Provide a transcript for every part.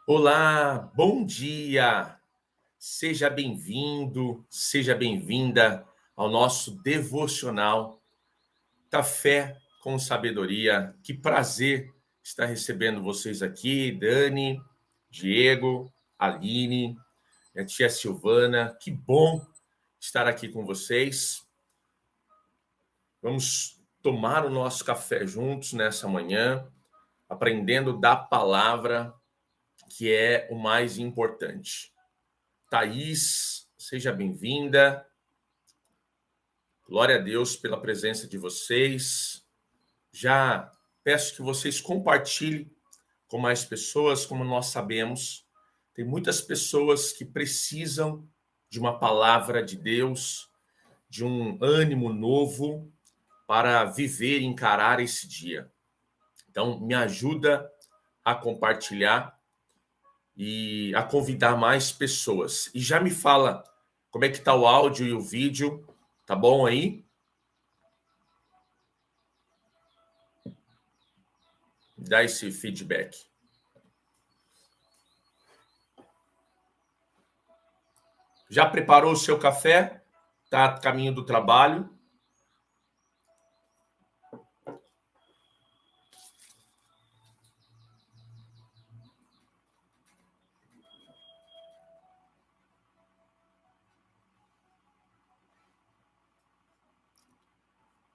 Olá, bom dia! Seja bem-vindo, seja bem-vinda ao nosso devocional Café com Sabedoria. Que prazer estar recebendo vocês aqui, Dani, Diego, Aline, minha tia Silvana. Que bom estar aqui com vocês. Vamos tomar o nosso café juntos nessa manhã, aprendendo da palavra, que é o mais importante. Thaís, seja bem-vinda. Glória a Deus pela presença de vocês. Já peço que vocês compartilhem com mais pessoas, como nós sabemos. Tem muitas pessoas que precisam de uma palavra de Deus, de um ânimo novo para viver e encarar esse dia. Então, me ajuda a compartilhar e a convidar mais pessoas. E já me fala como é que está o áudio e o vídeo, tá bom aí? Dá esse feedback. Já preparou o seu café? Tá a caminho do trabalho?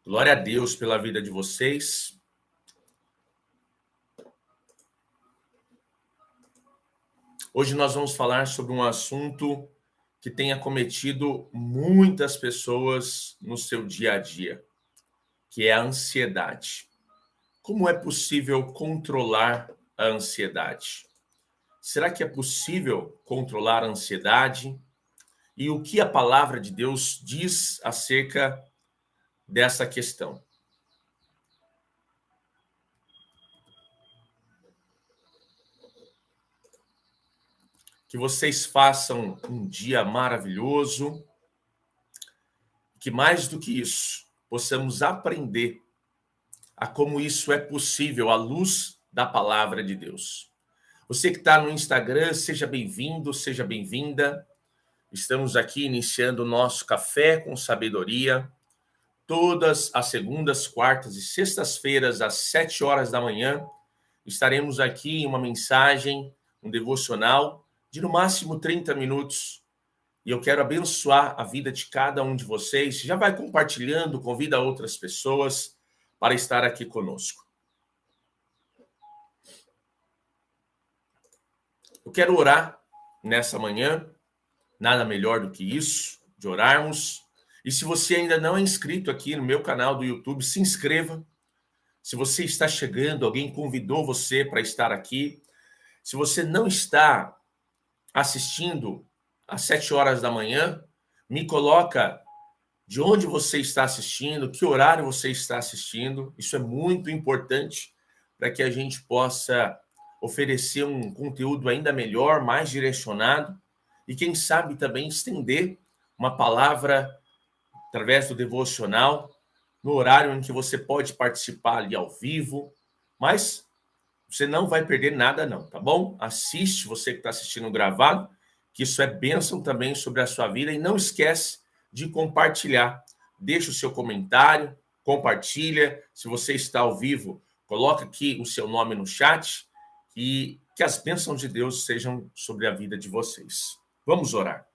Glória a Deus pela vida de vocês. Hoje nós vamos falar sobre um assunto que tem acometido muitas pessoas no seu dia a dia, que é a ansiedade. Como é possível controlar a ansiedade? Será que é possível controlar a ansiedade? E o que a palavra de Deus diz acerca dessa questão? Que vocês façam um dia maravilhoso, que mais do que isso, possamos aprender a como isso é possível à luz da palavra de Deus. Você que está no Instagram, seja bem-vindo, seja bem-vinda. Estamos aqui iniciando o nosso Café com Sabedoria, todas as segundas, quartas e sextas-feiras, às 7 horas da manhã. Estaremos aqui em uma mensagem, um devocional, de no máximo 30 minutos. E eu quero abençoar a vida de cada um de vocês. Já vai compartilhando, convida outras pessoas para estar aqui conosco. Eu quero orar nessa manhã, nada melhor do que isso, de orarmos. E se você ainda não é inscrito aqui no meu canal do YouTube, se inscreva. Se você está chegando, alguém convidou você para estar aqui. Se você não está assistindo às 7 horas da manhã, me coloca de onde você está assistindo, que horário você está assistindo. Isso é muito importante para que a gente possa oferecer um conteúdo ainda melhor, mais direcionado e, quem sabe, também estender uma palavra através do devocional no horário em que você pode participar ali ao vivo, mas você não vai perder nada não, tá bom? Assiste, você que está assistindo gravado, que isso é bênção também sobre a sua vida, e não esquece de compartilhar. Deixa o seu comentário, compartilha. Se você está ao vivo, coloca aqui o seu nome no chat e que as bênçãos de Deus sejam sobre a vida de vocês. Vamos orar.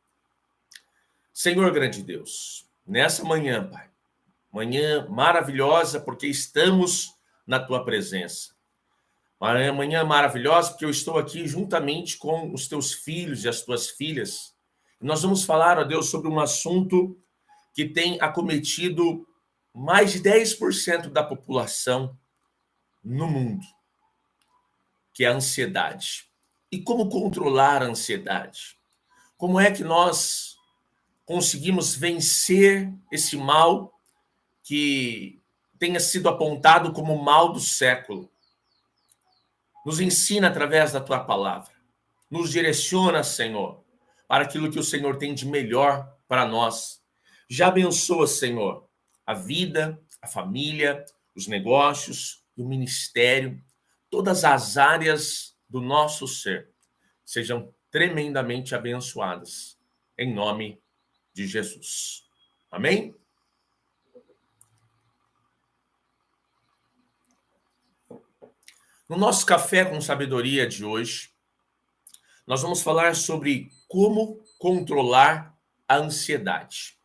Senhor grande Deus, nessa manhã, Pai, manhã maravilhosa porque estamos na tua presença. Manhã maravilhosa porque eu estou aqui juntamente com os teus filhos e as tuas filhas. Nós vamos falar, ó Deus, sobre um assunto que tem acometido mais de 10% da população no mundo, que é a ansiedade. E como controlar a ansiedade? Como é que nós conseguimos vencer esse mal que tenha sido apontado como o mal do século? Nos ensina através da tua palavra. Nos direciona, Senhor, para aquilo que o Senhor tem de melhor para nós. Já abençoa, Senhor, a vida, a família, os negócios, o ministério, todas as áreas do nosso ser. sejam tremendamente abençoadas, em nome de Jesus. Amém? No nosso Café com Sabedoria de hoje, nós vamos falar sobre como controlar a ansiedade.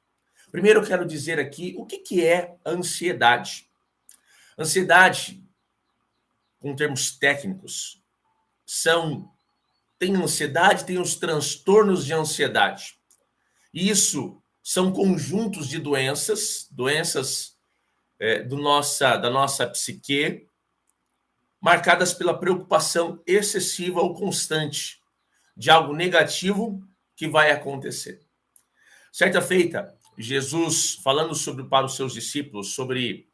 Primeiro, eu quero dizer aqui o que é ansiedade. Ansiedade, com termos técnicos, tem ansiedade, tem os transtornos de ansiedade. Isso são conjuntos de doenças da nossa psique, marcadas pela preocupação excessiva ou constante de algo negativo que vai acontecer. Certa feita, Jesus, falando para os seus discípulos sobre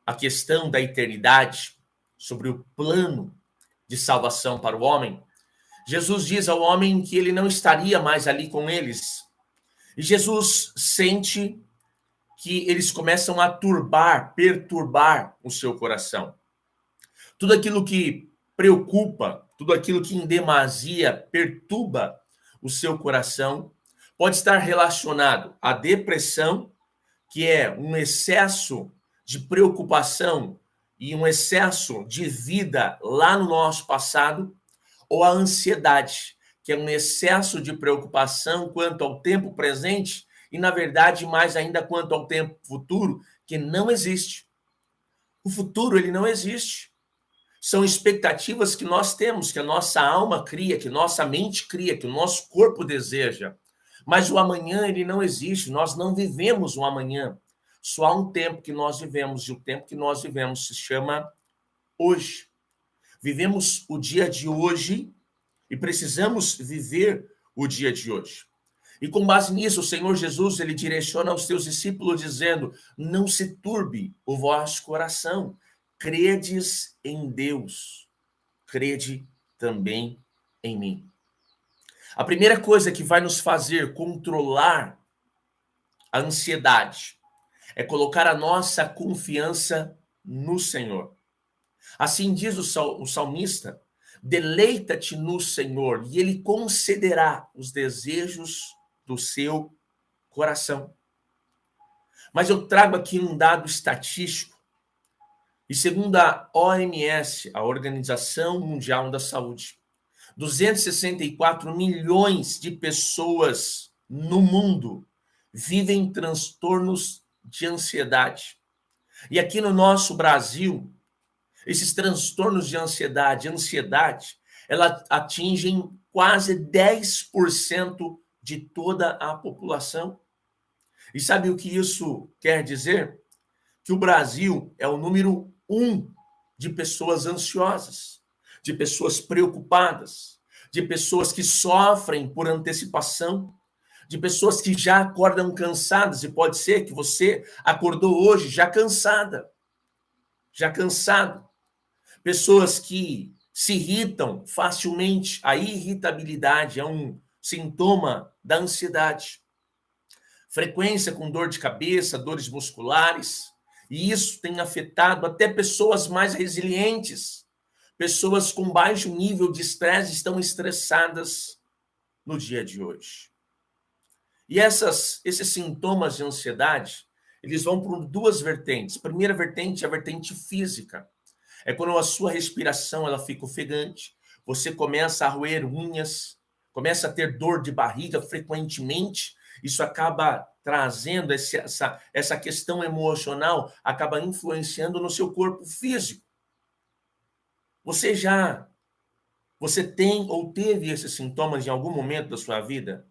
a questão da eternidade, sobre o plano de salvação para o homem, Jesus diz ao homem que ele não estaria mais ali com eles. E Jesus sente que eles começam a perturbar o seu coração. Tudo aquilo que preocupa, tudo aquilo que em demasia perturba o seu coração, pode estar relacionado à depressão, que é um excesso de preocupação e um excesso de vida lá no nosso passado, ou à ansiedade, que é um excesso de preocupação quanto ao tempo presente e, na verdade, mais ainda quanto ao tempo futuro, que não existe. O futuro, ele não existe. São expectativas que nós temos, que a nossa alma cria, que nossa mente cria, que o nosso corpo deseja. Mas o amanhã, ele não existe. Nós não vivemos o amanhã. Só há um tempo que nós vivemos, e o tempo que nós vivemos se chama hoje. Vivemos o dia de hoje e precisamos viver o dia de hoje. E com base nisso, o Senhor Jesus, ele direciona aos seus discípulos dizendo: não se turbe o vosso coração, credes em Deus, crede também em mim. A primeira coisa que vai nos fazer controlar a ansiedade é colocar a nossa confiança no Senhor. Assim diz o salmista: deleita-te no Senhor e Ele concederá os desejos do seu coração. Mas eu trago aqui um dado estatístico, e segundo a OMS, a Organização Mundial da Saúde, 264 milhões de pessoas no mundo vivem transtornos de ansiedade. E aqui no nosso Brasil, esses transtornos de ansiedade, ela atingem quase 10% de toda a população. E sabe o que isso quer dizer? Que o Brasil é o número 1 de pessoas ansiosas, de pessoas preocupadas, de pessoas que sofrem por antecipação, de pessoas que já acordam cansadas, e pode ser que você acordou hoje já cansada, já cansado. Pessoas que se irritam facilmente. A irritabilidade é um sintoma da ansiedade. Frequência com dor de cabeça, dores musculares, e isso tem afetado até pessoas mais resilientes. Pessoas com baixo nível de estresse estão estressadas no dia de hoje. E esses sintomas de ansiedade, eles vão por duas vertentes. A primeira vertente é a vertente física. É quando a sua respiração ela fica ofegante, você começa a roer unhas, começa a ter dor de barriga frequentemente. Isso acaba trazendo essa questão emocional, acaba influenciando no seu corpo físico. Você tem ou teve esses sintomas em algum momento da sua vida?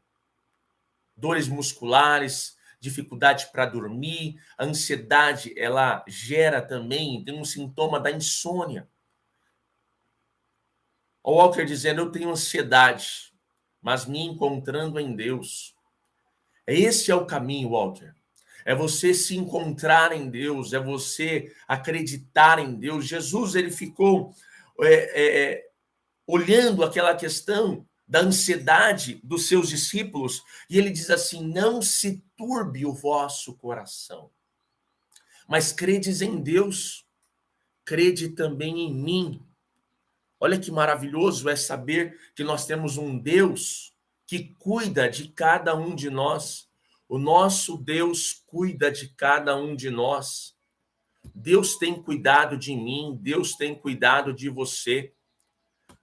Dores musculares, dificuldade para dormir, a ansiedade, ela gera também, tem um sintoma da insônia. O Walter dizendo: eu tenho ansiedade, mas me encontrando em Deus. Esse é o caminho, Walter. É você se encontrar em Deus, é você acreditar em Deus. Jesus, ele ficou olhando aquela questão da ansiedade dos seus discípulos, e ele diz assim: não se turbe o vosso coração, mas credes em Deus, crede também em mim. Olha que maravilhoso é saber que nós temos um Deus que cuida de cada um de nós. O nosso Deus cuida de cada um de nós. Deus tem cuidado de mim, Deus tem cuidado de você.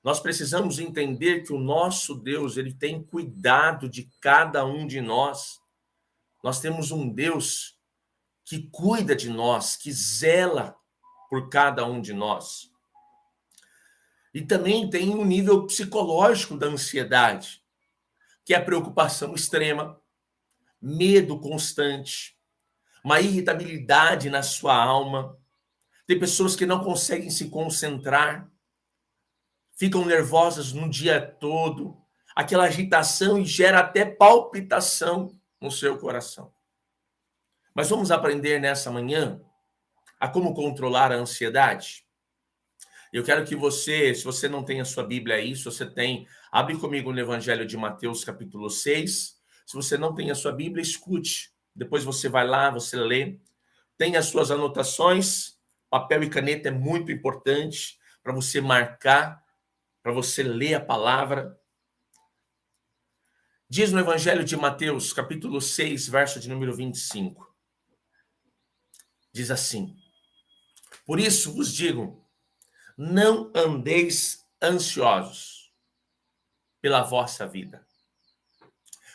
Nós precisamos entender que o nosso Deus, ele tem cuidado de cada um de nós. Nós temos um Deus que cuida de nós, que zela por cada um de nós. E também tem um nível psicológico da ansiedade, que é a preocupação extrema, medo constante, uma irritabilidade na sua alma. Tem pessoas que não conseguem se concentrar, ficam nervosas no dia todo, aquela agitação e gera até palpitação no seu coração. Mas vamos aprender nessa manhã a como controlar a ansiedade. Eu quero que você, se você não tem a sua Bíblia aí, se você tem, abre comigo no Evangelho de Mateus, capítulo 6. Se você não tem a sua Bíblia, escute. Depois você vai lá, você lê. Tem as suas anotações. Papel e caneta é muito importante para você marcar, para você ler a palavra. Diz no Evangelho de Mateus, capítulo 6, verso de número 25. Diz assim: por isso vos digo, não andeis ansiosos pela vossa vida,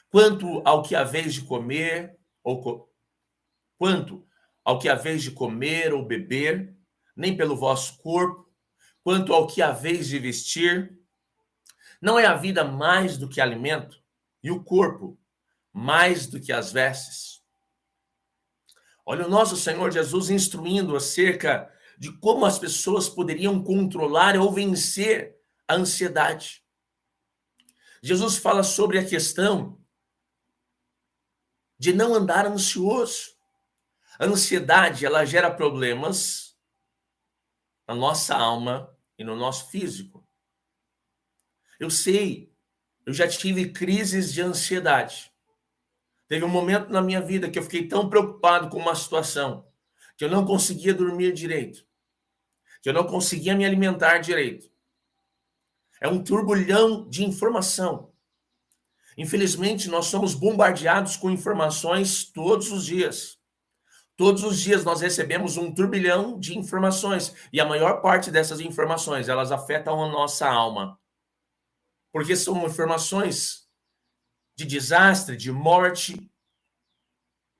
quanto ao que haveis de comer, quanto ao que haveis de comer ou beber, nem pelo vosso corpo, quanto ao que haveis de vestir. Não é a vida mais do que alimento, e o corpo mais do que as vestes? Olha o nosso Senhor Jesus instruindo acerca de como as pessoas poderiam controlar ou vencer a ansiedade. Jesus fala sobre a questão de não andar ansioso. A ansiedade, ela gera problemas na nossa alma e no nosso físico. Eu sei, eu já tive crises de ansiedade. Teve um momento na minha vida que eu fiquei tão preocupado com uma situação que eu não conseguia dormir direito, que eu não conseguia me alimentar direito. É um turbulhão de informação. Infelizmente, nós somos bombardeados com informações todos os dias. Todos os dias nós recebemos um turbilhão de informações e a maior parte dessas informações, elas afetam a nossa alma. Porque são informações de desastre, de morte,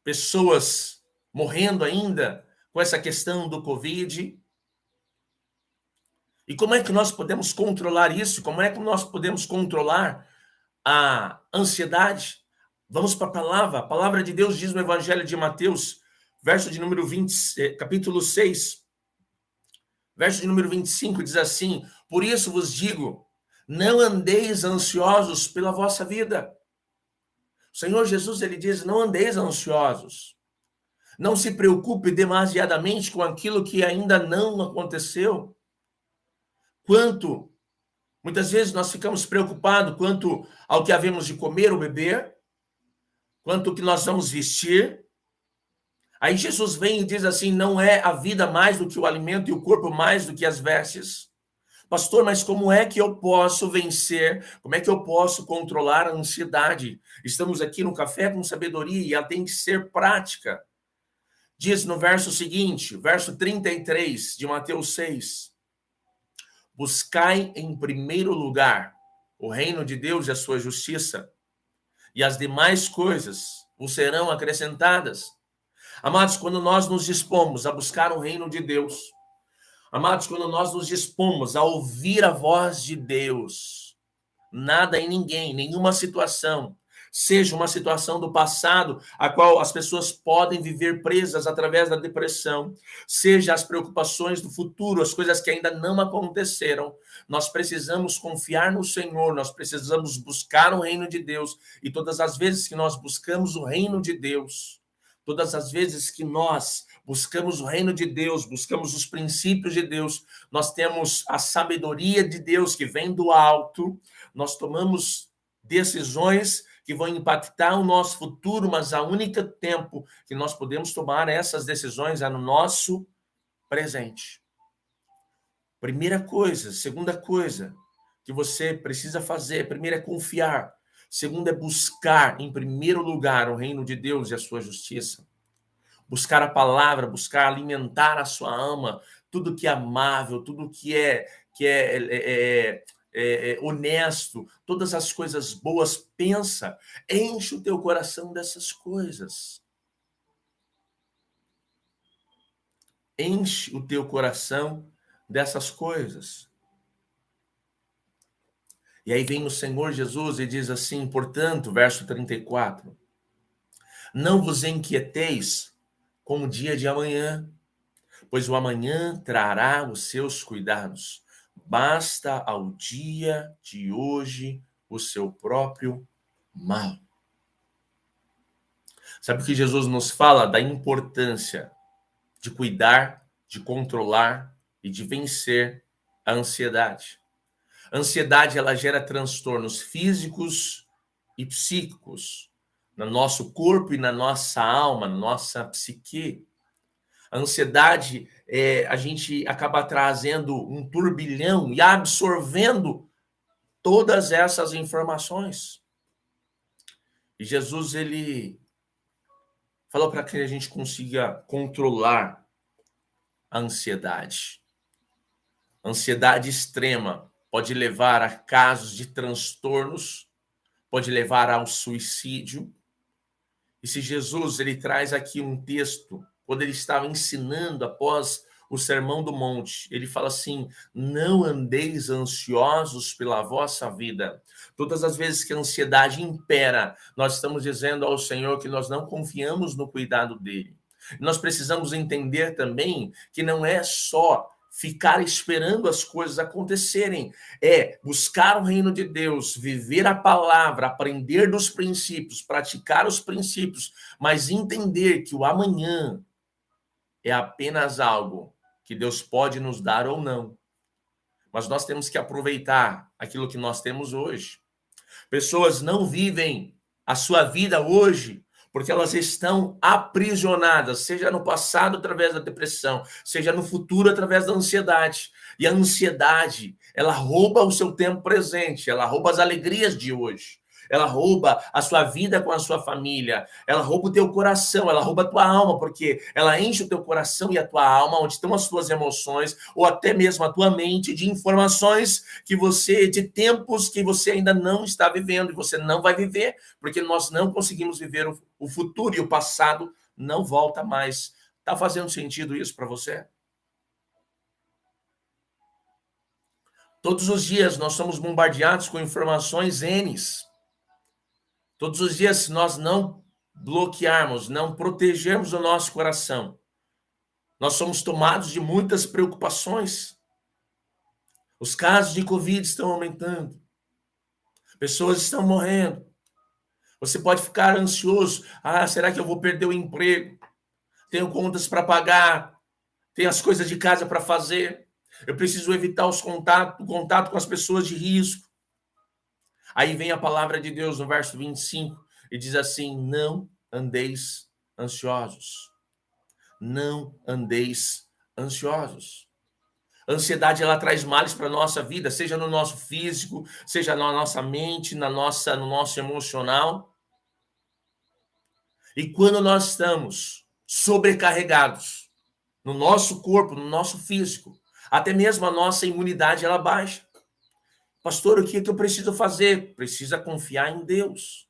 pessoas morrendo ainda com essa questão do Covid. E como é que nós podemos controlar isso? Como é que nós podemos controlar a ansiedade? Vamos para a palavra de Deus diz no Evangelho de Mateus, verso de número 20, capítulo 6, verso de número 25, diz assim: por isso vos digo, não andeis ansiosos pela vossa vida. O Senhor Jesus, ele diz, não andeis ansiosos. Não se preocupe demasiadamente com aquilo que ainda não aconteceu. Muitas vezes nós ficamos preocupados quanto ao que havemos de comer ou beber, quanto ao que nós vamos vestir. Aí Jesus vem e diz assim, não é a vida mais do que o alimento e o corpo mais do que as vestes? Pastor, mas como é que eu posso vencer? Como é que eu posso controlar a ansiedade? Estamos aqui no Café com Sabedoria e ela tem que ser prática. Diz no verso seguinte, verso 33 de Mateus 6. Buscai em primeiro lugar o reino de Deus e a sua justiça, e as demais coisas vos serão acrescentadas. Amados, quando nós nos dispomos a buscar o reino de Deus, amados, quando nós nos dispomos a ouvir a voz de Deus, nada e ninguém, nenhuma situação, seja uma situação do passado, a qual as pessoas podem viver presas através da depressão, seja as preocupações do futuro, as coisas que ainda não aconteceram, nós precisamos confiar no Senhor, nós precisamos buscar o reino de Deus, e todas as vezes que nós buscamos o reino de Deus, todas as vezes que nós buscamos o reino de Deus, buscamos os princípios de Deus, nós temos a sabedoria de Deus que vem do alto, nós tomamos decisões que vão impactar o nosso futuro, mas a única tempo que nós podemos tomar essas decisões é no nosso presente. Primeira coisa. Segunda coisa que você precisa fazer. Primeiro é confiar. Segundo é buscar, em primeiro lugar, o reino de Deus e a sua justiça. Buscar a palavra, buscar alimentar a sua alma, tudo que é amável, tudo que é honesto, todas as coisas boas, pensa, enche o teu coração dessas coisas. Enche o teu coração dessas coisas. E aí vem o Senhor Jesus e diz assim, portanto, verso 34, não vos inquieteis com o dia de amanhã, pois o amanhã trará os seus cuidados. Basta ao dia de hoje o seu próprio mal. Sabe o que Jesus nos fala? Da importância de cuidar, de controlar e de vencer a ansiedade. A ansiedade, ela gera transtornos físicos e psíquicos no nosso corpo e na nossa alma, na nossa psique. A ansiedade, a gente acaba trazendo um turbilhão e absorvendo todas essas informações. E Jesus, ele falou para que a gente consiga controlar a ansiedade. A ansiedade extrema pode levar a casos de transtornos, pode levar ao suicídio. E se Jesus, ele traz aqui um texto, quando ele estava ensinando após o Sermão do Monte, ele fala assim, não andeis ansiosos pela vossa vida. Todas as vezes que a ansiedade impera, nós estamos dizendo ao Senhor que nós não confiamos no cuidado dele. Nós precisamos entender também que não é só ficar esperando as coisas acontecerem, é buscar o reino de Deus, viver a palavra, aprender dos princípios, praticar os princípios, mas entender que o amanhã é apenas algo que Deus pode nos dar ou não. Mas nós temos que aproveitar aquilo que nós temos hoje. Pessoas não vivem a sua vida hoje porque elas estão aprisionadas, seja no passado através da depressão, seja no futuro através da ansiedade. E a ansiedade, ela rouba o seu tempo presente, ela rouba as alegrias de hoje. Ela rouba a sua vida com a sua família, ela rouba o teu coração, ela rouba a tua alma, porque ela enche o teu coração e a tua alma, onde estão as tuas emoções, ou até mesmo a tua mente, de informações de tempos que você ainda não está vivendo, e você não vai viver, porque nós não conseguimos viver o futuro e o passado não volta mais. Está fazendo sentido isso para você? Todos os dias nós somos bombardeados com informações N's. Todos os dias, se nós não bloquearmos, não protegermos o nosso coração, nós somos tomados de muitas preocupações. Os casos de Covid estão aumentando. Pessoas estão morrendo. Você pode ficar ansioso. Ah, será que eu vou perder o emprego? Tenho contas para pagar. Tenho as coisas de casa para fazer. Eu preciso evitar o contato com as pessoas de risco. Aí vem a palavra de Deus no verso 25 e diz assim, não andeis ansiosos. Não andeis ansiosos. A ansiedade, ela traz males para a nossa vida, seja no nosso físico, seja na nossa mente, no nosso emocional. E quando nós estamos sobrecarregados no nosso corpo, no nosso físico, até mesmo a nossa imunidade, ela baixa. Pastor, o que eu preciso fazer? Precisa confiar em Deus.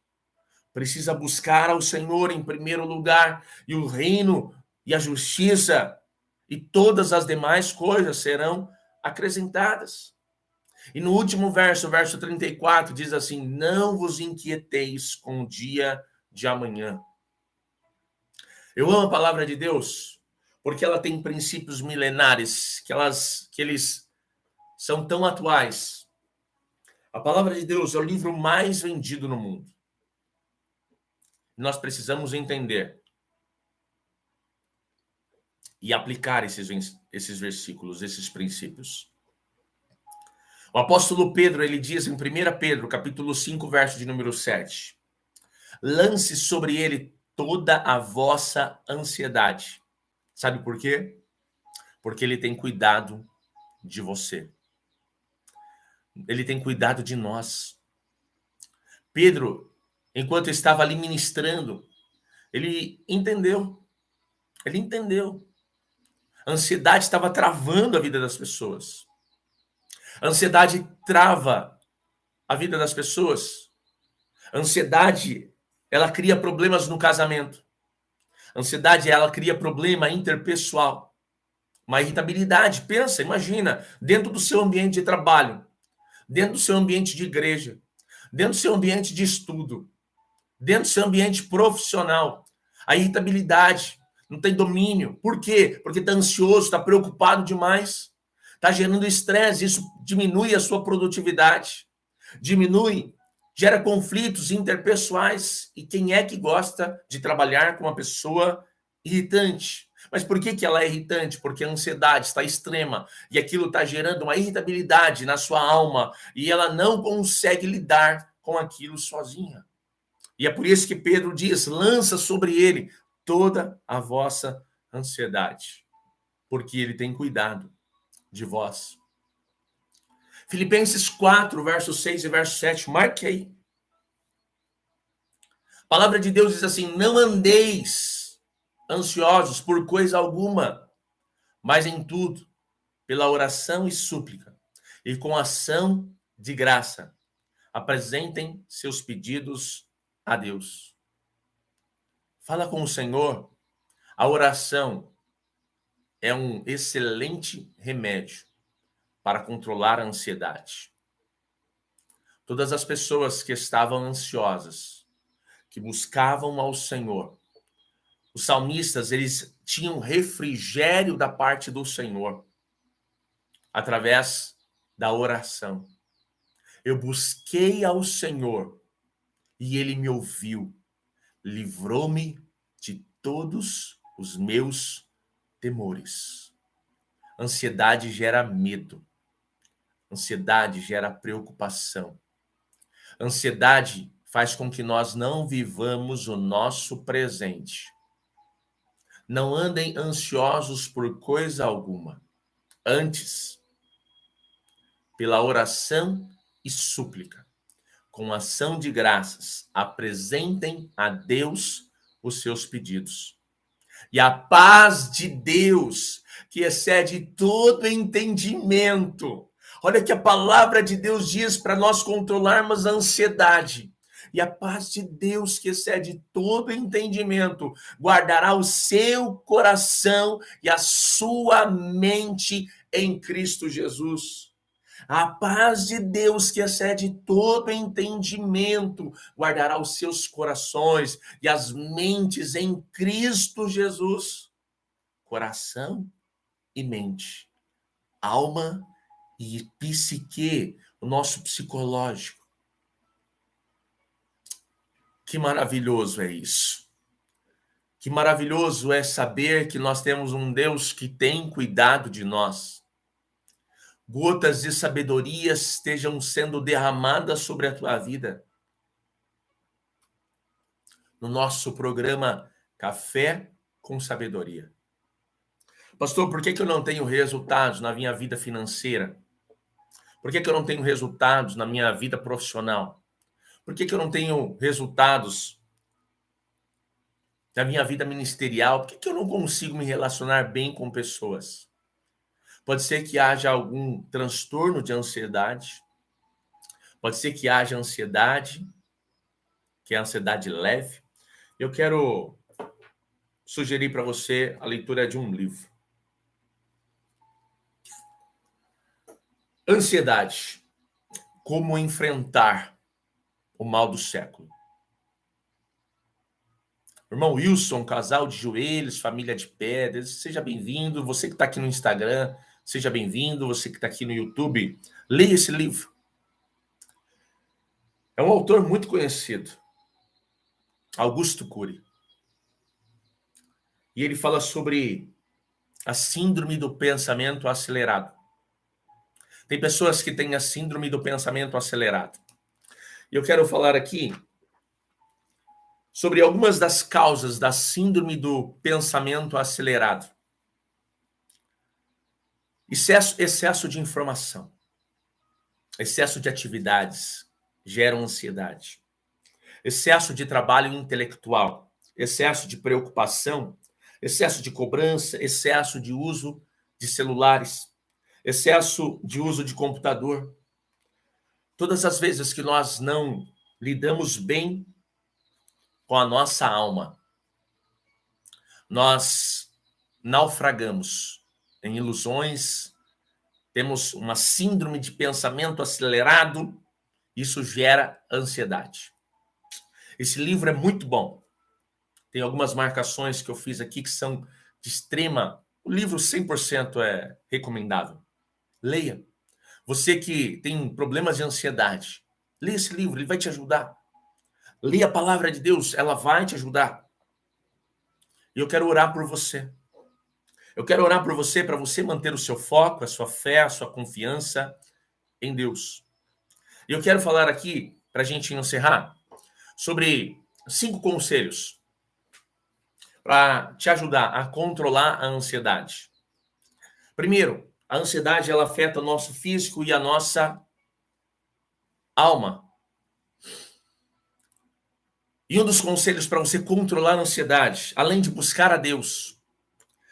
Precisa buscar ao Senhor em primeiro lugar, e o reino e a justiça e todas as demais coisas serão acrescentadas. E no último verso, verso 34, diz assim, não vos inquieteis com o dia de amanhã. Eu amo a palavra de Deus, porque ela tem princípios milenares, que eles são tão atuais. A palavra de Deus é o livro mais vendido no mundo. Nós precisamos entender e aplicar esses versículos, esses princípios. O apóstolo Pedro, ele diz em 1 Pedro, capítulo 5, verso de número 7, lance sobre ele toda a vossa ansiedade. Sabe por quê? Porque ele tem cuidado de você. Ele tem cuidado de nós. Pedro, enquanto estava ali ministrando, ele entendeu. Ele entendeu. A ansiedade estava travando a vida das pessoas. A ansiedade trava a vida das pessoas. A ansiedade, ela cria problemas no casamento. A ansiedade, ela cria problema interpessoal. Uma irritabilidade. Pensa, imagina, dentro do seu ambiente de trabalho, dentro do seu ambiente de igreja, dentro do seu ambiente de estudo, dentro do seu ambiente profissional. A irritabilidade, não tem domínio. Por quê? Porque está ansioso, está preocupado demais, está gerando estresse. Isso diminui a sua produtividade, gera conflitos interpessoais. E quem é que gosta de trabalhar com uma pessoa irritante? Mas por que ela é irritante? Porque a ansiedade está extrema e aquilo está gerando uma irritabilidade na sua alma e ela não consegue lidar com aquilo sozinha. E é por isso que Pedro diz: lança sobre ele toda a vossa ansiedade, porque ele tem cuidado de vós. Filipenses 4, verso 6 e verso 7, marque aí. A palavra de Deus diz assim: não andeis ansiosos por coisa alguma, mas em tudo, pela oração e súplica, e com ação de graça, apresentem seus pedidos a Deus. Fala com o Senhor. A oração é um excelente remédio para controlar a ansiedade. Todas as pessoas que estavam ansiosas, que buscavam ao Senhor, os salmistas, eles tinham refrigério da parte do Senhor através da oração. Eu busquei ao Senhor e ele me ouviu, livrou-me de todos os meus temores. Ansiedade gera medo. Ansiedade gera preocupação. Ansiedade faz com que nós não vivamos o nosso presente. Não andem ansiosos por coisa alguma. Antes, pela oração e súplica, com ação de graças, apresentem a Deus os seus pedidos. E a paz de Deus, que excede todo entendimento. Olha que a palavra de Deus diz para nós controlarmos a ansiedade. E a paz de Deus, que excede todo entendimento, guardará o seu coração e a sua mente em Cristo Jesus. A paz de Deus, que excede todo entendimento, guardará os seus corações e as mentes em Cristo Jesus. Coração e mente, alma e psique, o nosso psicológico. Que maravilhoso é isso. Que maravilhoso é saber que nós temos um Deus que tem cuidado de nós. Gotas de sabedoria estejam sendo derramadas sobre a tua vida. No nosso programa Café com Sabedoria. Pastor, por que eu não tenho resultados na minha vida financeira? Por que eu não tenho resultados na minha vida profissional? Por que eu não tenho resultados na minha vida ministerial? Por que eu não consigo me relacionar bem com pessoas? Pode ser que haja algum transtorno de ansiedade. Pode ser que haja ansiedade, que é a ansiedade leve. Eu quero sugerir para você a leitura de um livro. Ansiedade. Como enfrentar o mal do século. Irmão Wilson, casal de joelhos, família de pedras, seja bem-vindo. Você que está aqui no Instagram, seja bem-vindo. Você que está aqui no YouTube, leia esse livro. É um autor muito conhecido, Augusto Cury. E ele fala sobre a síndrome do pensamento acelerado. Tem pessoas que têm a síndrome do pensamento acelerado. E eu quero falar aqui sobre algumas das causas da síndrome do pensamento acelerado. Excesso de informação, excesso de atividades geram ansiedade. Excesso de trabalho intelectual, excesso de preocupação, excesso de cobrança, excesso de uso de celulares, excesso de uso de computador. Todas as vezes que nós não lidamos bem com a nossa alma, nós naufragamos em ilusões, temos uma síndrome de pensamento acelerado, isso gera ansiedade. Esse livro é muito bom. Tem algumas marcações que eu fiz aqui que são de extrema... O livro 100% é recomendável. Leia. Você que tem problemas de ansiedade, leia esse livro, ele vai te ajudar. Leia a palavra de Deus, ela vai te ajudar. E eu quero orar por você. Eu quero orar por você para você manter o seu foco, a sua fé, a sua confiança em Deus. E eu quero falar aqui, para a gente encerrar, sobre 5 conselhos para te ajudar a controlar a ansiedade. Primeiro, a ansiedade ela afeta o nosso físico e a nossa alma. E um dos conselhos para você controlar a ansiedade, além de buscar a Deus,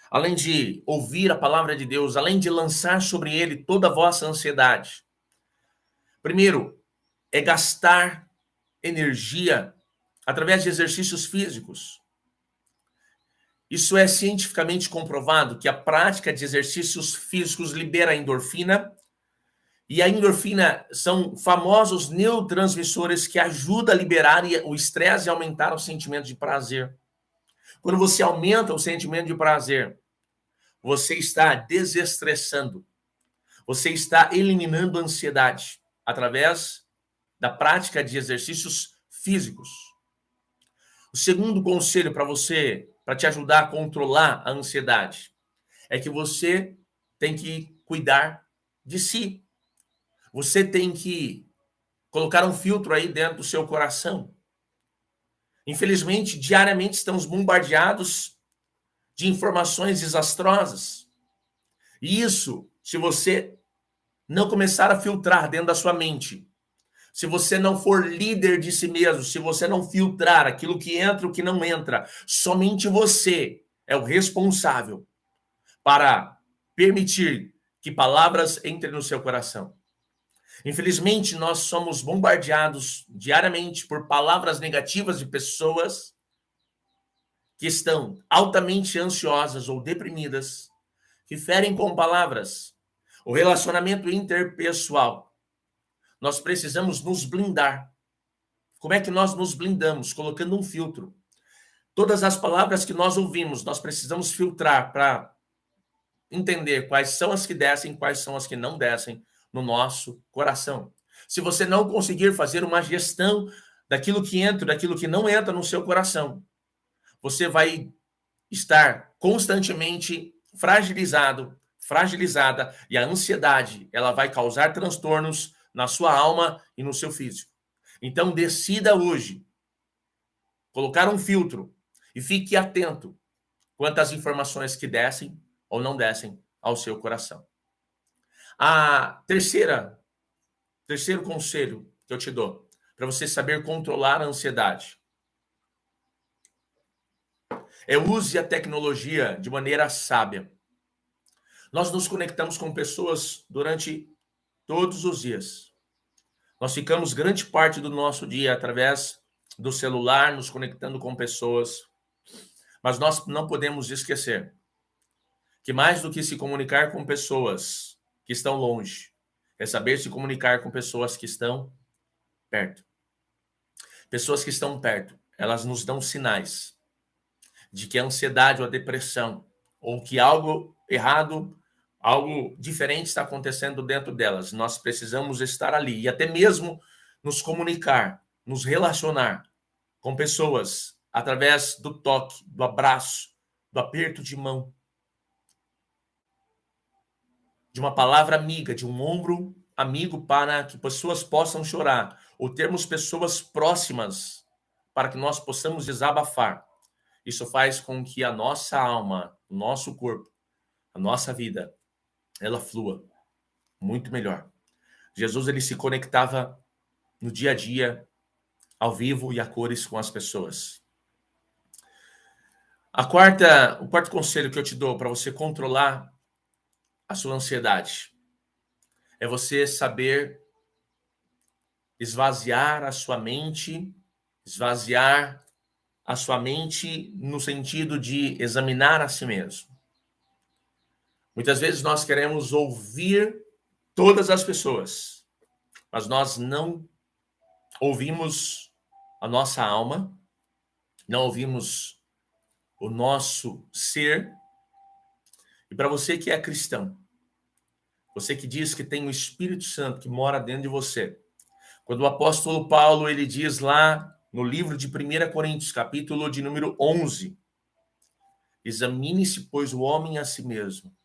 além de ouvir a palavra de Deus, além de lançar sobre ele toda a vossa ansiedade, primeiro, é gastar energia através de exercícios físicos. Isso é cientificamente comprovado que a prática de exercícios físicos libera endorfina, e a endorfina são famosos neurotransmissores que ajudam a liberar o estresse e aumentar o sentimento de prazer. Quando você aumenta o sentimento de prazer, você está desestressando, você está eliminando a ansiedade através da prática de exercícios físicos. O segundo conselho para você, para te ajudar a controlar a ansiedade, é que você tem que cuidar de si. Você tem que colocar um filtro aí dentro do seu coração. Infelizmente, diariamente estamos bombardeados de informações desastrosas. E isso, se você não começar a filtrar dentro da sua mente, se você não for líder de si mesmo, se você não filtrar aquilo que entra e o que não entra, somente você é o responsável para permitir que palavras entrem no seu coração. Infelizmente, nós somos bombardeados diariamente por palavras negativas de pessoas que estão altamente ansiosas ou deprimidas, que ferem com palavras. O relacionamento interpessoal. Nós precisamos nos blindar. Como é que nós nos blindamos? Colocando um filtro. Todas as palavras que nós ouvimos, nós precisamos filtrar para entender quais são as que descem, quais são as que não descem no nosso coração. Se você não conseguir fazer uma gestão daquilo que entra, daquilo que não entra no seu coração, você vai estar constantemente fragilizada, e a ansiedade, ela vai causar transtornos na sua alma e no seu físico. Então, decida hoje colocar um filtro e fique atento quanto às informações que descem ou não descem ao seu coração. Terceiro conselho que eu te dou para você saber controlar a ansiedade é use a tecnologia de maneira sábia. Nós nos conectamos com pessoas durante todos os dias. Nós ficamos grande parte do nosso dia através do celular, nos conectando com pessoas. Mas nós não podemos esquecer que mais do que se comunicar com pessoas que estão longe, é saber se comunicar com pessoas que estão perto. Pessoas que estão perto, elas nos dão sinais de que a ansiedade ou a depressão, ou que algo errado, algo diferente está acontecendo dentro delas. Nós precisamos estar ali e até mesmo nos comunicar, nos relacionar com pessoas através do toque, do abraço, do aperto de mão, de uma palavra amiga, de um ombro amigo para que pessoas possam chorar, ou termos pessoas próximas para que nós possamos desabafar. Isso faz com que a nossa alma, o nosso corpo, a nossa vida, ela flua muito melhor. Jesus, ele se conectava no dia a dia, ao vivo e a cores com as pessoas. O quarto conselho que eu te dou para você controlar a sua ansiedade é você saber esvaziar a sua mente no sentido de examinar a si mesmo. Muitas vezes nós queremos ouvir todas as pessoas, mas nós não ouvimos a nossa alma, não ouvimos o nosso ser. E para você que é cristão, você que diz que tem o Espírito Santo que mora dentro de você, quando o apóstolo Paulo ele diz lá no livro de 1 Coríntios, capítulo de número 11, examine-se, pois, o homem a si mesmo.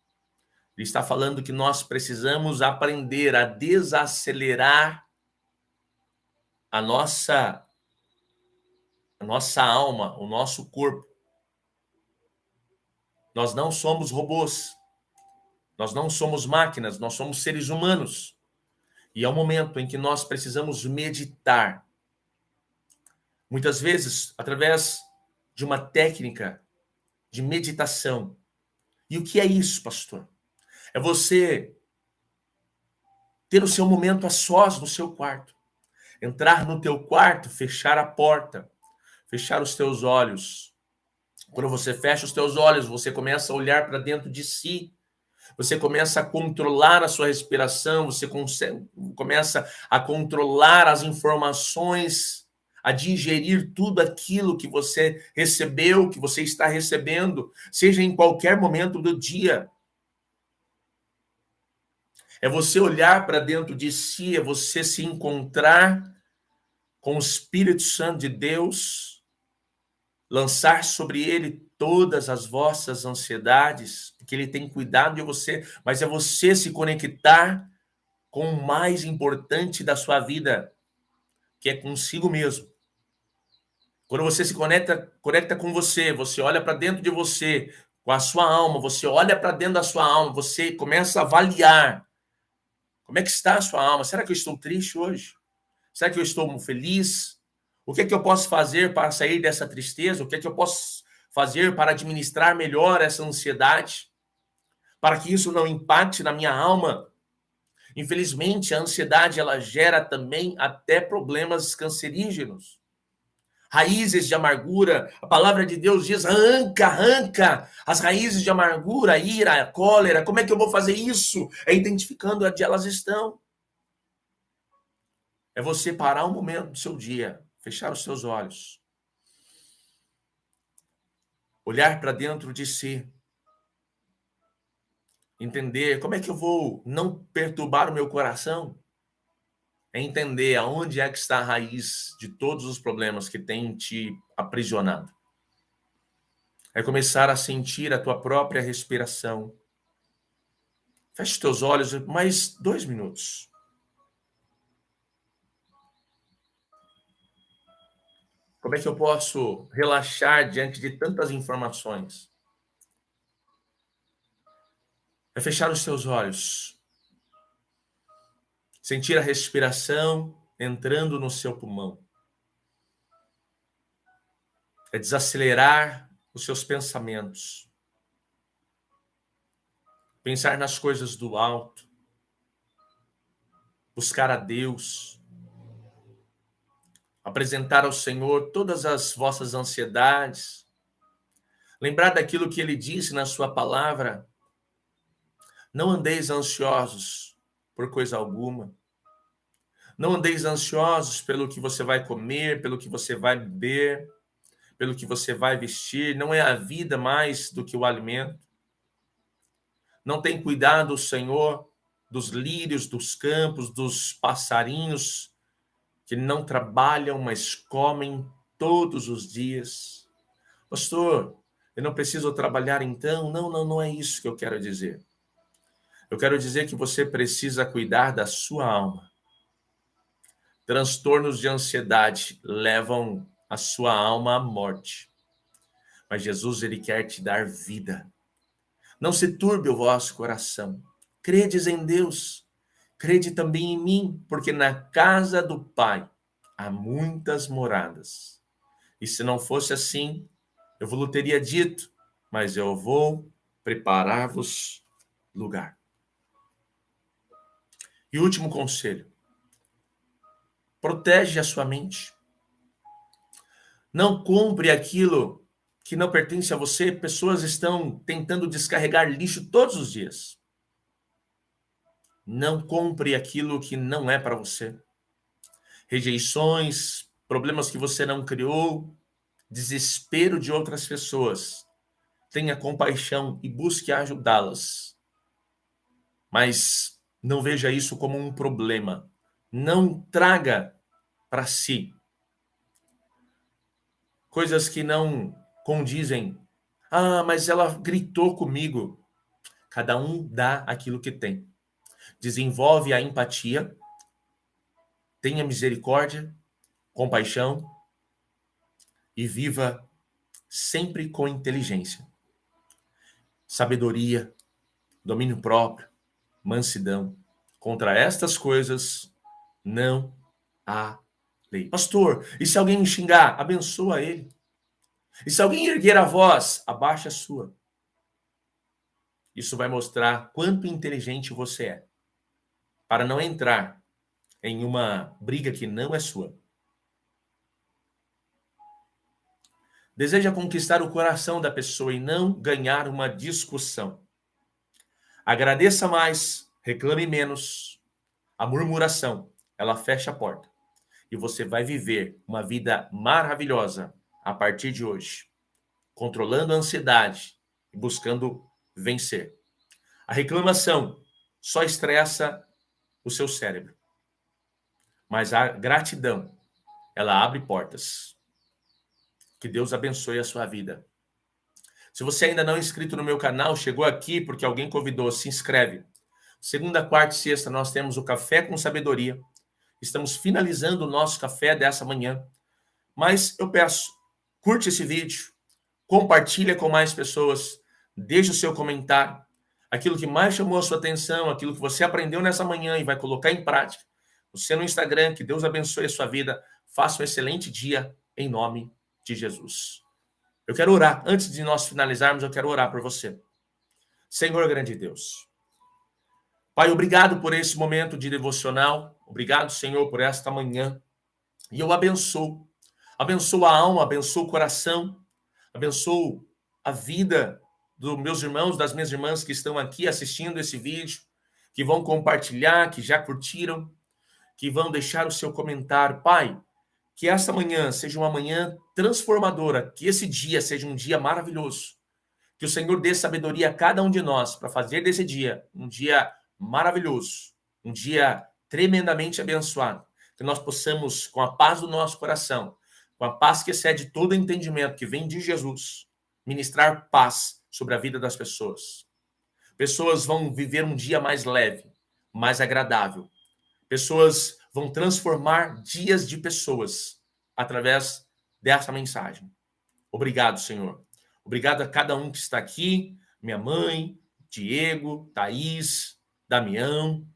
Ele está falando que nós precisamos aprender a desacelerar a nossa alma, o nosso corpo. Nós não somos robôs. Nós não somos máquinas, nós somos seres humanos. E é um momento em que nós precisamos meditar. Muitas vezes, através de uma técnica de meditação. E o que é isso, pastor? É você ter o seu momento a sós no seu quarto. Entrar no teu quarto, fechar a porta, fechar os teus olhos. Quando você fecha os teus olhos, você começa a olhar para dentro de si. Você começa a controlar a sua respiração, você começa a controlar as informações, a digerir tudo aquilo que você recebeu, que você está recebendo, seja em qualquer momento do dia. É você olhar para dentro de si, é você se encontrar com o Espírito Santo de Deus, lançar sobre ele todas as vossas ansiedades, porque ele tem cuidado de você, mas é você se conectar com o mais importante da sua vida, que é consigo mesmo. Quando você se conecta com você, você olha para dentro de você, com a sua alma, você olha para dentro da sua alma, você começa a avaliar como é que está a sua alma. Será que eu estou triste hoje? Será que eu estou feliz? O que é que eu posso fazer para sair dessa tristeza? O que é que eu posso fazer para administrar melhor essa ansiedade? Para que isso não impacte na minha alma? Infelizmente, a ansiedade ela gera também até problemas cancerígenos. Raízes de amargura, a palavra de Deus diz, arranca as raízes de amargura, a ira, a cólera. Como é que eu vou fazer isso? É identificando onde elas estão. É você parar um momento do seu dia, fechar os seus olhos, olhar para dentro de si, entender como é que eu vou não perturbar o meu coração, é entender aonde é que está a raiz de todos os problemas que tem te aprisionado. É começar a sentir a tua própria respiração. Feche os teus olhos mais 2 minutos. Como é que eu posso relaxar diante de tantas informações? É fechar os teus olhos. Sentir a respiração entrando no seu pulmão. É desacelerar os seus pensamentos. Pensar nas coisas do alto. Buscar a Deus. Apresentar ao Senhor todas as vossas ansiedades. Lembrar daquilo que Ele disse na sua palavra. Não andeis ansiosos por coisa alguma. Não andeis ansiosos pelo que você vai comer, pelo que você vai beber, pelo que você vai vestir. Não é a vida mais do que o alimento. Não tem cuidado o Senhor dos lírios, dos campos, dos passarinhos que não trabalham, mas comem todos os dias. Pastor, eu não preciso trabalhar então? Não é isso que eu quero dizer. Eu quero dizer que você precisa cuidar da sua alma. Transtornos de ansiedade levam a sua alma à morte. Mas Jesus, ele quer te dar vida. Não se turbe o vosso coração. credes em Deus, crede também em mim, porque na casa do Pai há muitas moradas. E se não fosse assim, eu vos teria dito, mas eu vou preparar-vos lugar. E último conselho, protege a sua mente. Não compre aquilo que não pertence a você. Pessoas estão tentando descarregar lixo todos os dias. Não compre aquilo que não é para você. Rejeições, problemas que você não criou, desespero de outras pessoas. Tenha compaixão e busque ajudá-las. Mas não veja isso como um problema. Não traga para si coisas que não condizem. Ah, mas ela gritou comigo. Cada um dá aquilo que tem. Desenvolve a empatia, tenha misericórdia, compaixão e viva sempre com inteligência, sabedoria, domínio próprio, mansidão. Contra estas coisas não há lei. Pastor, e se alguém me xingar, abençoa ele. E se alguém erguer a voz, abaixa a sua. Isso vai mostrar quanto inteligente você é, para não entrar em uma briga que não é sua. Deseja conquistar o coração da pessoa e não ganhar uma discussão. Agradeça mais, reclame menos. A murmuração, ela fecha a porta. E você vai viver uma vida maravilhosa a partir de hoje, controlando a ansiedade e buscando vencer. A reclamação só estressa o seu cérebro. Mas a gratidão, ela abre portas. Que Deus abençoe a sua vida. Se você ainda não é inscrito no meu canal, chegou aqui porque alguém convidou, se inscreve. Segunda, quarta e sexta nós temos o Café com Sabedoria. Estamos finalizando o nosso café dessa manhã. Mas eu peço, curte esse vídeo, compartilha com mais pessoas, deixe o seu comentário, aquilo que mais chamou a sua atenção, aquilo que você aprendeu nessa manhã e vai colocar em prática. Você no Instagram, que Deus abençoe a sua vida. Faça um excelente dia em nome de Jesus. Eu quero orar. Antes de nós finalizarmos, eu quero orar por você. Senhor grande Deus. Pai, obrigado por esse momento de devocional. Obrigado, Senhor, por esta manhã. E eu abençoo. Abençoo a alma, abençoo o coração. Abençoo a vida dos meus irmãos, das minhas irmãs que estão aqui assistindo esse vídeo, que vão compartilhar, que já curtiram, que vão deixar o seu comentário. Pai, que esta manhã seja uma manhã transformadora, que esse dia seja um dia maravilhoso. Que o Senhor dê sabedoria a cada um de nós para fazer desse dia um dia maravilhoso, um dia tremendamente abençoado. Que nós possamos, com a paz do nosso coração, com a paz que excede todo entendimento, que vem de Jesus, ministrar paz sobre a vida das pessoas. Pessoas vão viver um dia mais leve, mais agradável. Pessoas vão transformar dias de pessoas através dessa mensagem. Obrigado, Senhor. Obrigado a cada um que está aqui, minha mãe, Diego, Thaís, Damião,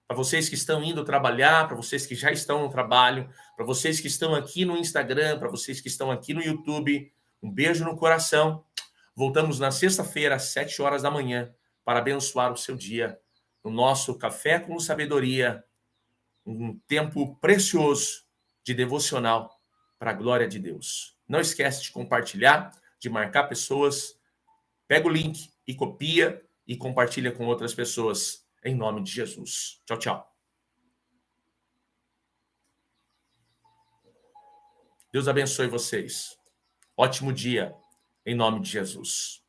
para vocês que estão indo trabalhar, para vocês que já estão no trabalho, para vocês que estão aqui no Instagram, para vocês que estão aqui no YouTube, um beijo no coração. Voltamos na sexta-feira, às 7 horas da manhã, para abençoar o seu dia no nosso Café com Sabedoria, um tempo precioso de devocional para a glória de Deus. Não esquece de compartilhar, de marcar pessoas. Pega o link e copia e compartilha com outras pessoas. Em nome de Jesus. Tchau, tchau. Deus abençoe vocês. Ótimo dia, em nome de Jesus.